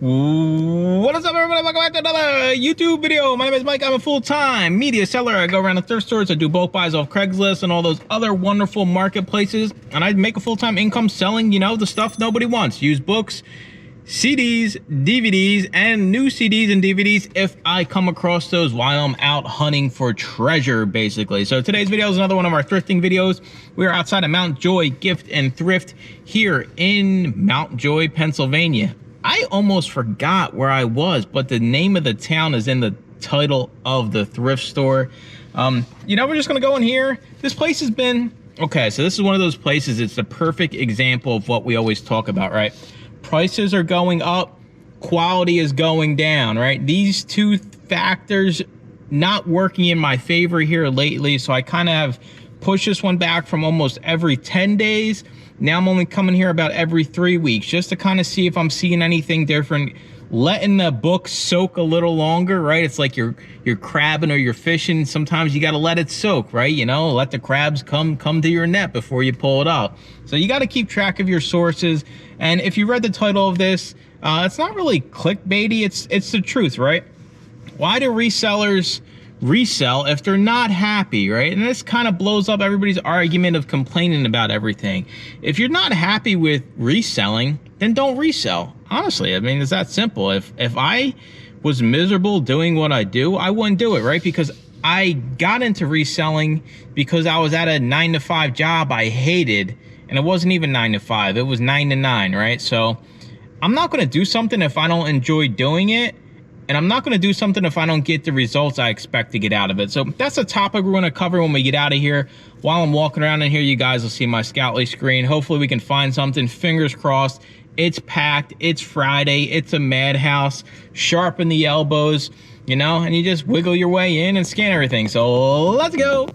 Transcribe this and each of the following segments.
What is up, everybody? Welcome back to another YouTube video. My name is Mike. I'm a full-time media seller. I go around the thrift stores. I do bulk buys off Craigslist and all those other wonderful marketplaces. And I make a full-time income selling, you know, the stuff nobody wants. Used books, CDs, DVDs, and new CDs and DVDs if I come across those while I'm out hunting for treasure, basically. So today's video is another one of our thrifting videos. We are outside of Mount Joy Gift and Thrift here in Mount Joy, Pennsylvania. I almost forgot where I was, but the name of the town is in the title of the thrift store. You know, we're just gonna go in here. This place has been, okay, so this is one of those places, it's the perfect example of what we always talk about, right? Prices are going up, quality is going down, right? These two factors not working in my favor here lately, so I kind of have pushed this one back from almost every 10 days. Now I'm only coming here about every 3 weeks just to kind of see if I'm seeing anything different. Letting the book soak a little longer, right? It's like you're crabbing or you're fishing. Sometimes you got to let it soak, right? You know, let the crabs come to your net before you pull it up. So you got to keep track of your sources. And if you read the title of this, it's not really clickbaity. It's the truth, right? Why do resellers resell if they're not happy, right? And this kind of blows up everybody's argument of complaining about everything. If you're not happy with reselling, then don't resell. Honestly, I mean, it's that simple. If I was miserable doing what I do, I wouldn't do it, right? Because I got into reselling because I was at a 9-to-5 job I hated, and it wasn't even 9 to 5, it was 9 to 9, right? So I'm not going to do something if I don't enjoy doing it. And I'm not going to do something if I don't get the results I expect to get out of it. So that's a topic we're going to cover when we get out of here. While I'm walking around in here, you guys will see my Scoutly screen. Hopefully we can find something. Fingers crossed. It's packed. It's Friday. It's a madhouse. Sharpen the elbows, you know, and you just wiggle your way in and scan everything. So let's go.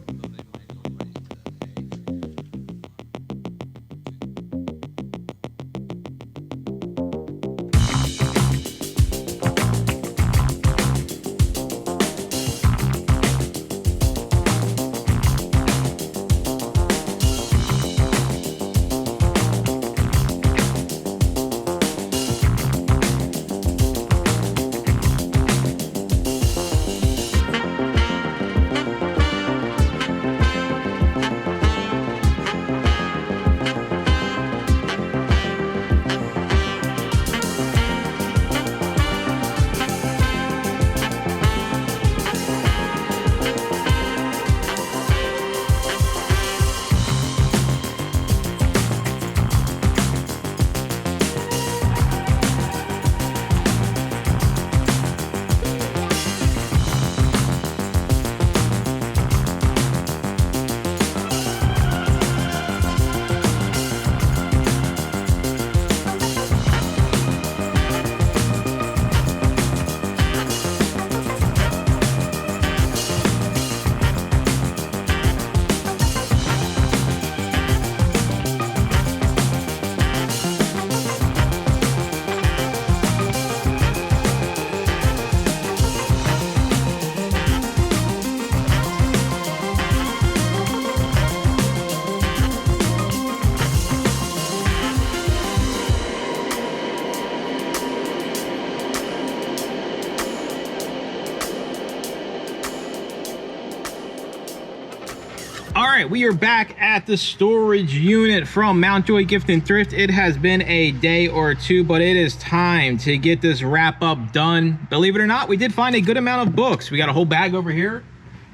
All right, we are back at the storage unit from Mount Joy Gift and Thrift. It has been a day or two, but it is time to get this wrap up done. Believe it or not, we did find a good amount of books. We got a whole bag over here.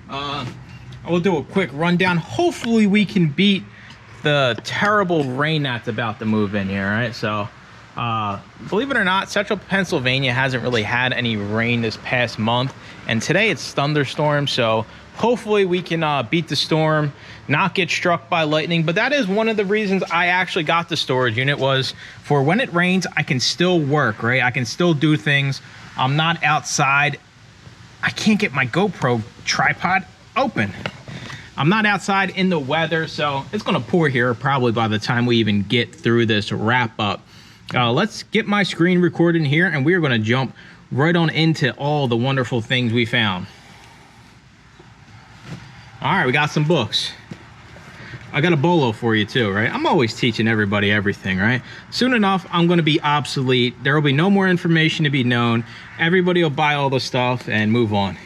I will do a quick rundown. Hopefully we can beat the terrible rain that's about to move in here, right? So believe it or not, central Pennsylvania hasn't really had any rain this past month, and today it's thunderstorm, so hopefully we can beat the storm, not get struck by lightning. But that is one of the reasons I actually got the storage unit, was for when it rains, I can still work, right? I can still do things. I'm not outside. I can't get my GoPro tripod open. I'm not outside in the weather, so it's gonna pour here probably by the time we even get through this wrap up. Let's get my screen recorded in here, and we're gonna jump right on into all the wonderful things we found. All right, we got some books. I got a bolo for you too, right? I'm always teaching everybody everything, right? Soon enough, I'm going to be obsolete. There will be no more information to be known. Everybody will buy all the stuff and move on.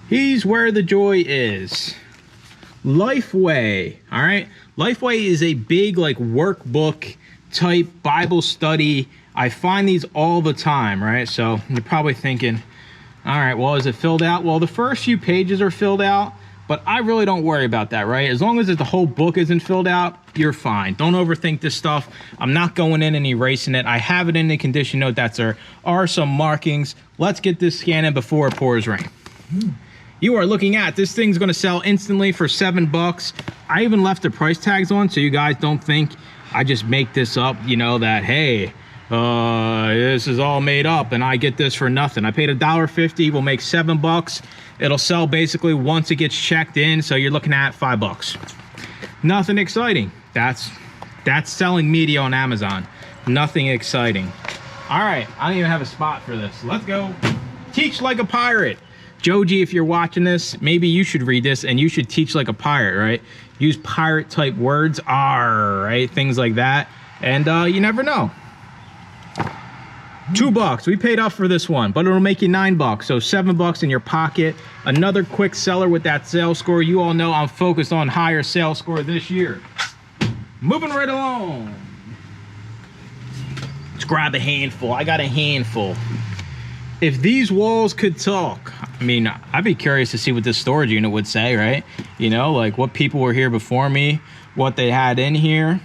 He's where the joy is. Lifeway, all right? Lifeway is a big like workbook type Bible study. I find these all the time, right? So you're probably thinking, all right, well, is it filled out? Well, the first few pages are filled out, but I really don't worry about that, right? As long as the whole book isn't filled out, you're fine. Don't overthink this stuff. I'm not going in and erasing it. I have it in the condition note that there are some markings. Let's get this scanning before it pours rain. You are looking at, this thing's gonna sell instantly for $7. I even left the price tags on so you guys don't think I just make this up, you know, that, hey, this is all made up and I get this for nothing. I paid $1.50, we'll make $7. It'll sell basically once it gets checked in, so you're looking at $5. Nothing exciting. That's selling media on Amazon. Nothing exciting. All right, I don't even have a spot for this. Let's go. Teach like a pirate. Joji, if you're watching this, maybe you should read this and you should teach like a pirate, right? Use pirate type words, R, right? Things like that. And you never know. $2. We paid up for this one, but it'll make you $9, so $7 in your pocket. Another quick seller with that sales score. You all know I'm focused on higher sales score this year. Moving right along. Let's grab a handful. I got a handful. If these walls could talk, I mean, I'd be curious to see what this storage unit would say, right? You know, like what people were here before me, what they had in here.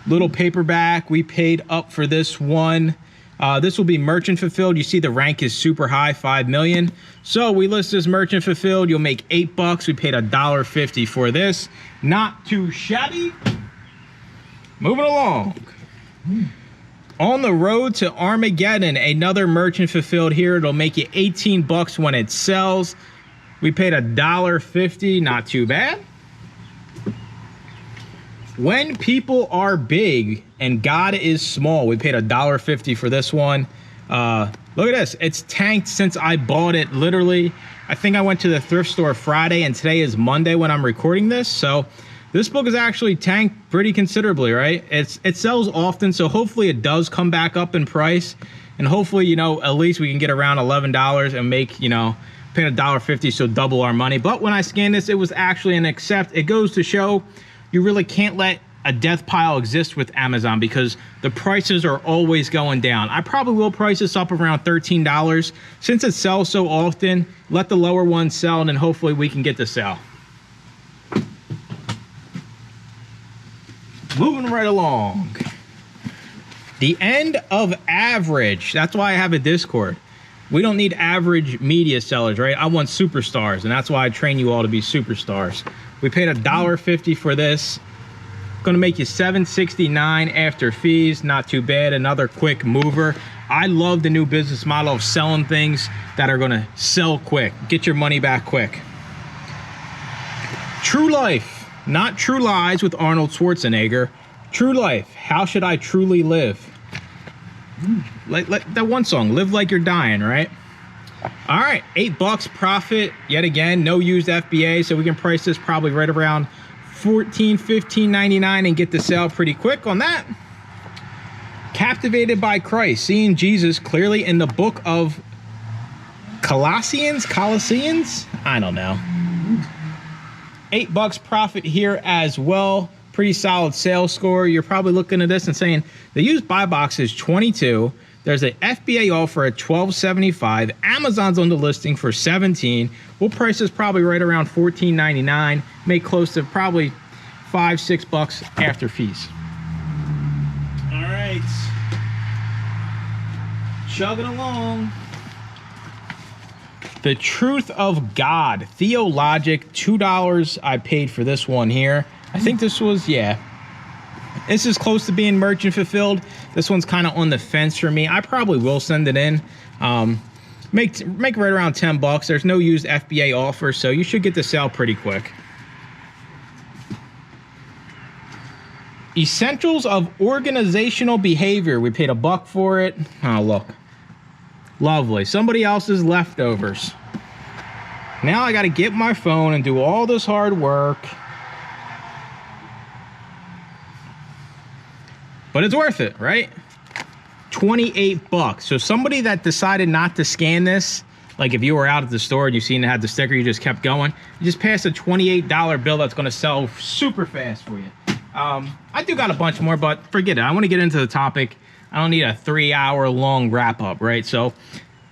Little paperback. We paid up for this one. This will be merchant fulfilled. You see the rank is super high, 5 million. So we list this merchant fulfilled. You'll make $8. We paid $1.50 for this. Not too shabby. Moving along. On the road to Armageddon, another merchant fulfilled here. It'll make you $18 when it sells. We paid $1.50. Not too bad. When people are big and God is small, we paid $1.50 for this one. Look at this. It's tanked since I bought it. Literally, I think I went to the thrift store Friday and today is Monday when I'm recording this. So this book is actually tanked pretty considerably, right? It sells often, so hopefully it does come back up in price. And hopefully, you know, at least we can get around $11 and make, you know, pay $1.50, so double our money. But when I scanned this, it was actually an accept. It goes to show you really can't let a death pile exist with Amazon because the prices are always going down. I probably will price this up around $13. Since it sells so often, let the lower ones sell and then hopefully we can get the sale. Moving right along. The end of average. That's why I have a Discord. We don't need average media sellers, right? I want superstars, and that's why I train you all to be superstars. We paid $1.50 for this. Gonna make you $7.69 after fees. Not too bad. Another quick mover. I love the new business model of selling things that are gonna sell quick. Get your money back quick. True Life, not True Lies with Arnold Schwarzenegger. True Life, how should I truly live? Like that one song, Live Like You're Dying, right? All right, $8 profit. Yet again, no used FBA, so we can price this probably right around $14, $15.99 and get the sale pretty quick on that. Captivated by Christ, seeing Jesus clearly in the book of Colossians? I don't know. $8 profit here as well. Pretty solid sales score. You're probably looking at this and saying the used buy box is 22. There's an FBA offer at $12.75. Amazon's on the listing for $17. We'll price this probably right around $14.99. Make close to probably $5, $6 after fees. All right. Chugging along. The Truth of God. Theologic, $2 I paid for this one here. I think this was, yeah. This is close to being merchant fulfilled. This one's kind of on the fence for me. I probably will send it in. Make right around $10. There's no used FBA offer, so you should get the sale pretty quick. Essentials of Organizational Behavior. We paid $1 for it. Oh, look. Lovely. Somebody else's leftovers. Now I got to get my phone and do all this hard work. but it's worth it, right? 28 bucks. So somebody that decided not to scan this, like if you were out at the store and you seen it had the sticker, you just kept going, you just passed a $28 bill that's gonna sell super fast for you. I do got a bunch more, but forget it. I want to get into the topic. I don't need a 3-hour long wrap up, right? So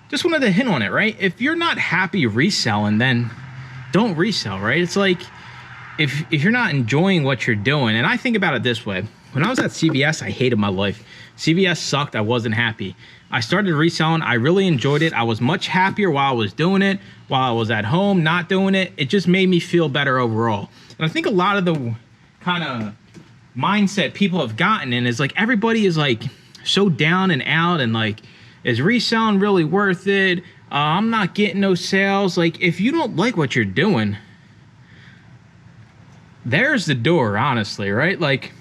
just wanted to hint on it, right? If you're not happy reselling, then don't resell, right? It's like if you're not enjoying what you're doing, and I think about it this way. When I was at CVS, I hated my life. CVS sucked. I wasn't happy. I started reselling. I really enjoyed it. I was much happier while I was doing it, while I was at home not doing it. It just made me feel better overall. And I think a lot of the kind of mindset people have gotten in is like everybody is like so down and out and like, is reselling really worth it? I'm not getting no sales. Like, if you don't like what you're doing, there's the door, honestly, right? Like,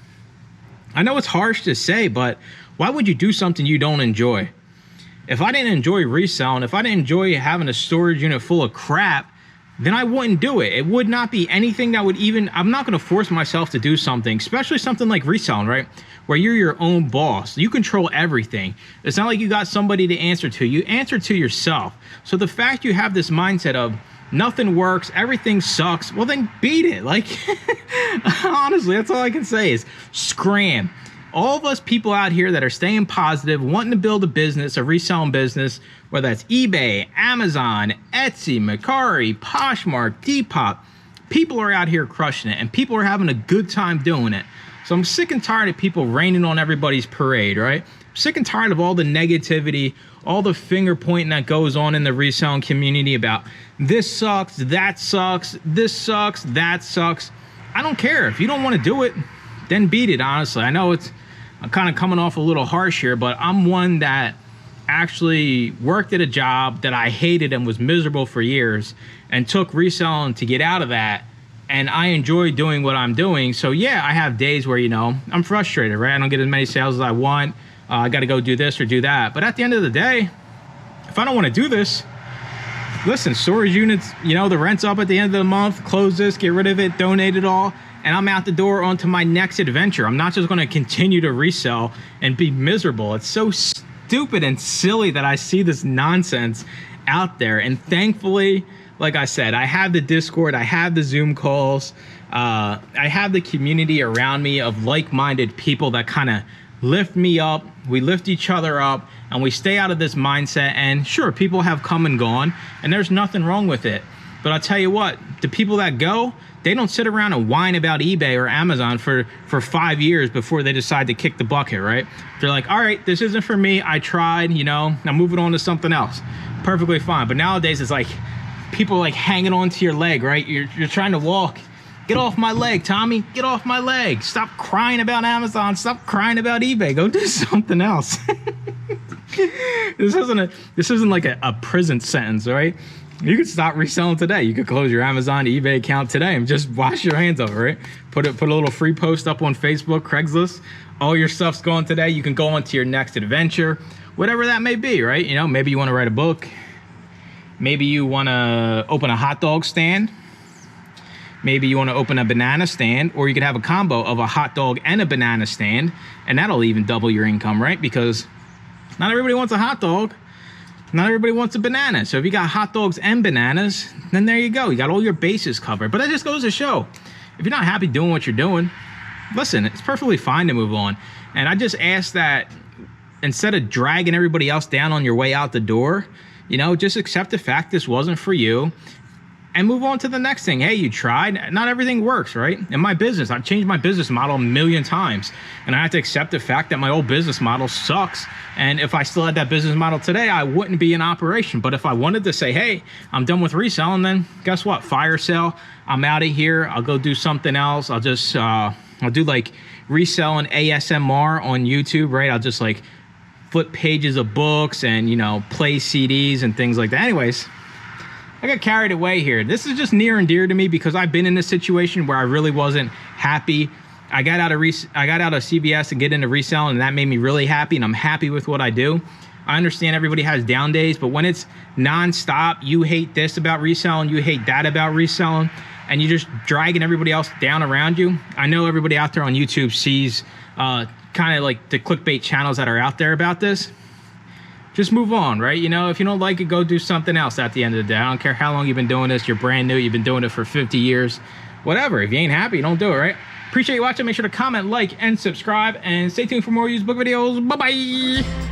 I know it's harsh to say, but why would you do something you don't enjoy? If I didn't enjoy reselling, if I didn't enjoy having a storage unit full of crap, then I wouldn't do it. It would not be anything that would even, I'm not gonna force myself to do something, especially something like reselling, right? Where you're your own boss. You control everything. It's not like you got somebody to answer to. You answer to yourself. So the fact you have this mindset of nothing works, everything sucks, well then beat it. Like, honestly, that's all I can say is scram. All of us people out here that are staying positive, wanting to build a business, a reselling business, whether that's eBay, Amazon, Etsy, Mercari, Poshmark, Depop, people are out here crushing it and people are having a good time doing it. So I'm sick and tired of people raining on everybody's parade, right? I'm sick and tired of all the negativity, all the finger pointing that goes on in the reselling community about this sucks, that sucks, this sucks, that sucks. I don't care. If you don't want to do it, then beat it, honestly. I know I'm kind of coming off a little harsh here, but I'm one that actually worked at a job that I hated and was miserable for years and took reselling to get out of that. And I enjoy doing what I'm doing. So yeah, I have days where, you know, I'm frustrated, right? I don't get as many sales as I want. I got to go do this or do that. But at the end of the day, if I don't want to do this, listen, storage units, you know, the rent's up at the end of the month, close this, get rid of it, donate it all. And I'm out the door onto my next adventure. I'm not just going to continue to resell and be miserable. It's so stupid and silly that I see this nonsense out there. And thankfully, like I said, I have the Discord, I have the Zoom calls, I have the community around me of like-minded people that kind of lift me up. We lift each other up and we stay out of this mindset. And sure, people have come and gone and there's nothing wrong with it. But I'll tell you what, the people that go, they don't sit around and whine about eBay or Amazon for 5 years before they decide to kick the bucket, right? They're like, all right, this isn't for me. I tried, you know, now moving on to something else. Perfectly fine. But nowadays it's like people like hanging onto your leg, right? You're trying to walk. Get off my leg, Tommy. Get off my leg. Stop crying about Amazon. Stop crying about eBay. Go do something else. This isn't like a prison sentence, right? You could stop reselling today. You could close your Amazon, eBay account today and just wash your hands of it, right? Put a little free post up on Facebook, Craigslist. All your stuff's gone today. You can go on to your next adventure, whatever that may be, right? You know, maybe you want to write a book. Maybe you want to open a hot dog stand. Maybe you want to open a banana stand, or you could have a combo of a hot dog and a banana stand, and that'll even double your income, right? Because not everybody wants a hot dog. Not everybody wants a banana. So if you got hot dogs and bananas, then there you go. You got all your bases covered. But that just goes to show, if you're not happy doing what you're doing, listen, it's perfectly fine to move on. And I just ask that instead of dragging everybody else down on your way out the door, you know, just accept the fact this wasn't for you and move on to the next thing. Hey, you tried. Not everything works, right? In my business, I've changed my business model a million times, and I have to accept the fact that my old business model sucks. And if I still had that business model today, I wouldn't be in operation. But if I wanted to say, hey, I'm done with reselling, then guess what? Fire sale. I'm out of here. I'll go do something else. I'll just, I'll do like reselling ASMR on YouTube, right? I'll just like flip pages of books and, you know, play CDs and things like that. Anyways, I got carried away here. This is just near and dear to me because I've been in this situation where I really wasn't happy. I got out of CVS and get into reselling, and that made me really happy, and I'm happy with what I do. I understand everybody has down days, but when it's nonstop, you hate this about reselling, you hate that about reselling, and you're just dragging everybody else down around you. I know everybody out there on YouTube sees kind of like the clickbait channels that are out there about this, just move on, right? You know, if you don't like it, go do something else at the end of the day. I don't care how long you've been doing this. You're brand new. You've been doing it for 50 years. Whatever. If you ain't happy, don't do it, right? Appreciate you watching. Make sure to comment, like, and subscribe. And stay tuned for more used book videos. Bye-bye.